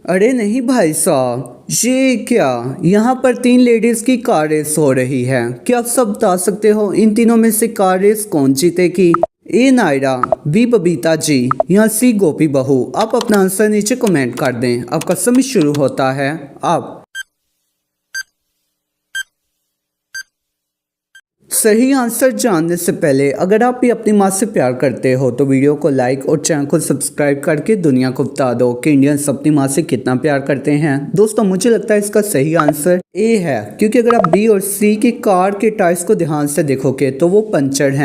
अरे नहीं भाई साहब, ये क्या। यहाँ पर तीन लेडीज की कार रेस हो रही है। क्या आप सब बता सकते हो इन तीनों में से कार रेस कौन जीतेगी? ए नायरा, बी बबीता जी या सी गोपी बहू। आप अपना आंसर नीचे कमेंट कर दें। आपका समय शुरू होता है अब। सही आंसर जानने से पहले अगर आप भी अपनी माँ से प्यार करते हो तो वीडियो को लाइक और चैनल को सब्सक्राइब करके दुनिया को बता दो कि इंडियंस अपनी माँ से कितना प्यार करते हैं। दोस्तों मुझे लगता है इसका सही आंसर ए है, क्योंकि अगर आप बी और सी की कार के टायर्स को ध्यान से देखोगे तो वो पंचर हैं।